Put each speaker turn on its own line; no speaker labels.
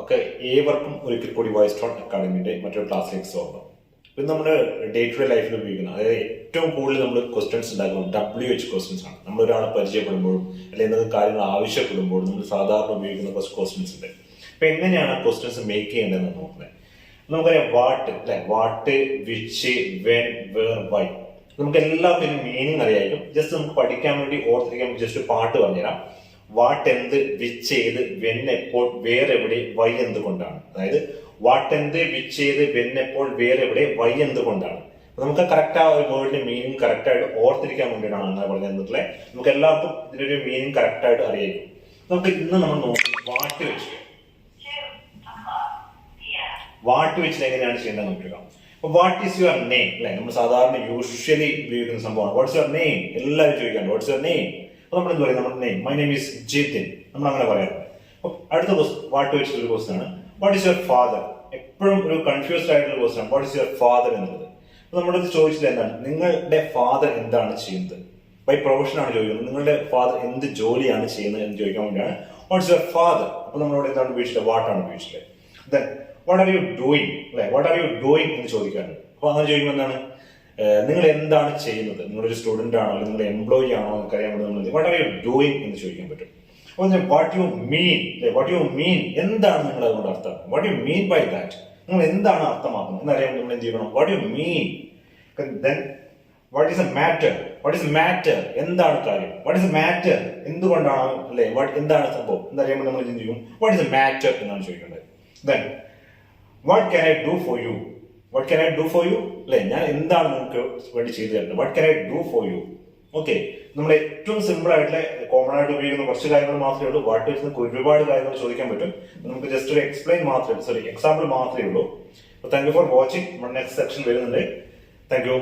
Okay, ഏവർക്കും ഒരിക്കൽ കൂടി വൈസ്റ്റോൺ അക്കാഡമിയുടെ മറ്റൊരു ക്ലാസ്സിലേക്ക് സ്വാഗതം. ഇപ്പം നമ്മുടെ ഡേ ടു ഡേ ലൈഫിൽ ഉപയോഗിക്കുന്നത്, അതായത് ഏറ്റവും കൂടുതൽ നമ്മൾ ക്വസ്റ്റ്യൻസ് ഉണ്ടാക്കുന്നത് WH ക്വസ്റ്റ്യൻസ് ആണ്. നമ്മൾ ഒരാളെ പരിചയപ്പെടുമ്പോഴും അല്ലെങ്കിൽ എന്തെങ്കിലും കാര്യങ്ങൾ ആവശ്യപ്പെടുമ്പോഴും നമ്മൾ സാധാരണ ഉപയോഗിക്കുന്ന കുറച്ച് ക്വസ്റ്റ്യൻസ് ഉണ്ട്. അപ്പൊ എങ്ങനെയാണ് ക്വസ്റ്റ്യൻസ് മേക്ക് ചെയ്യേണ്ടതെന്ന് നോക്കുന്നത്? നമുക്കറിയാം വാട്ട് അല്ലെ, what, which, when, where, why. നമുക്ക് എല്ലാവർക്കും മീനിങ് അറിയായിരിക്കും. ജസ്റ്റ് നമുക്ക് പഠിക്കാൻ വേണ്ടി ഓർത്തിരിക്കാൻ വേണ്ടി ജസ്റ്റ് പാട്ട് പറഞ്ഞുതരാം. വാട്ട് എന്ത്, വിച്ച് ഏത്, വെൻ എപ്പോൾ, വേർ എവിടെ, വൈ എന്തുകൊണ്ടാണ്. അതായത് വാട്ട് എന്ത്, വിച്ച് ഏത്, വെൻ എപ്പോൾ, വേർ എവിടെ, വൈ എന്തുകൊണ്ടാണ്. നമുക്ക് കറക്റ്റ് ആ ഒരു വേർഡിന്റെ മീനിങ് കറക്റ്റ് ആയിട്ട് ഓർത്തിരിക്കാൻ വേണ്ടിയിട്ടാണ് അങ്ങനെ പറഞ്ഞിട്ടുള്ളത്. നമുക്ക് എല്ലാവർക്കും ഇതിനൊരു മീനിങ് കറക്റ്റ് ആയിട്ട് അറിയായിരിക്കും. നമുക്ക് ഇന്ന് നമ്മൾ നോക്കും വാട്ട് വെച്ച്. വാട്ട് വെച്ചിട്ട് എങ്ങനെയാണ് ചെയ്യേണ്ടത് നോക്കുക. അപ്പൊ വാട്ട് ഈസ് യുവർ നെയിം അല്ലെ, നമ്മൾ സാധാരണ യൂഷ്വലി ഉപയോഗിക്കുന്ന സംഭവമാണ്. വാട്ട്സ് യുവർ നെയിം, എല്ലാവരും ചോദിക്കാറുണ്ട് വാട്ട്സ് യുവർ നെയിം. അപ്പൊ നമ്മൾ എന്ത് പറയും, നമ്മുടെ name, my name is Jithin, നമ്മൾ അങ്ങനെ പറയാറുണ്ട്. അപ്പൊ അടുത്ത വാട്ട് വെച്ചിട്ട് ഒരു ക്വസ്റ്റൻ ആണ് വാട്ട് ഈസ് യുവർ ഫാദർ. എപ്പോഴും ഒരു കൺഫ്യൂസ്ഡ് ആയിട്ടുള്ള ക്വസ്റ്റൻ ആണ് വാട്ട് ഈസ് യുവർ ഫാദർ എന്നുള്ളത്. അപ്പൊ നമ്മുടെ ചോദിച്ചത് എന്താണ്, നിങ്ങളുടെ ഫാദർ എന്താണ് ചെയ്യുന്നത്, ബൈ പ്രൊഫഷൻ ആണ് ചോദിക്കുന്നത്. നിങ്ങളുടെ ഫാദർ എന്ത് ജോലിയാണ് ചെയ്യുന്നത് എന്ന് ചോദിക്കാൻ വേണ്ടിയാണ് വാട്ട്സ് യുവർ ഫാദർ. അപ്പൊ നമ്മളോട് എന്താണ് ഉപയോഗിച്ചത്, വാട്ടാണ് ഉപയോഗിച്ചത്. Then what are you doing അല്ലെ, വാട്ട് ആർ യു ഡൂയിങ് എന്ന് ചോദിക്കാറുണ്ട്. അപ്പൊ അങ്ങനെ ചോദിക്കുമ്പോൾ എന്താണ്, നിങ്ങൾ എന്താണ് ചെയ്യുന്നത്, നിങ്ങളൊരു സ്റ്റുഡന്റ് ആണോ അല്ലെങ്കിൽ നിങ്ങളുടെ എംപ്ലോയി ആണോ എന്നൊക്കെ അറിയാൻ വേണ്ടി വാട്ട് ആർ യു ഡൂയിങ് എന്ന് ചോദിക്കാൻ പറ്റും. അപ്പോൾ വാട്ട് യു മീൻ അല്ലെ, വാട്ട് യു മീൻ, എന്താണ് നിങ്ങൾ അതുകൊണ്ട് അർത്ഥം, what you mean by that, നിങ്ങൾ എന്താണ് അർത്ഥമാക്കുന്നത് എന്നറിയാൻ നമ്മൾ എന്ത് ചെയ്യണം, what you mean. Then what is a matter, what is matter, എന്താണ് കാര്യം, വാട്ട് ഈസ് മാറ്റർ, എന്തുകൊണ്ടാണ് അല്ലെ, എന്താണ് സംഭവം എന്നറിയാൻ നമ്മൾ എന്ത് ചെയ്യും, വാട്ട് ഈസ് എ മാറ്റർ എന്നാണ് ചോദിക്കേണ്ടത്. Then what can I do for you, what can I do for you അല്ലെ, ഞാൻ എന്താണ് നിങ്ങൾക്ക് വേണ്ടി ചെയ്തു തരുന്നത്, what can I do for you. Okay, നമ്മൾ ഏറ്റവും സിമ്പിൾ ആയിട്ടുള്ള കോമൺ ആയിട്ട് ഉപയോഗിക്കുന്ന കുറച്ച് കാര്യങ്ങൾ മാത്രമേ ഉള്ളൂ. വാട്ട് വെച്ച് നമുക്ക് ഒരുപാട് കാര്യങ്ങൾ ചോദിക്കാൻ പറ്റും. നമുക്ക് ജസ്റ്റ് ഒരു എക്സാമ്പിൾ മാത്രമേ ഉള്ളൂ. Thank you for watching. നമ്മുടെ നെക്സ്റ്റ് സെക്ഷൻ വരുന്നുണ്ട്. Thank you.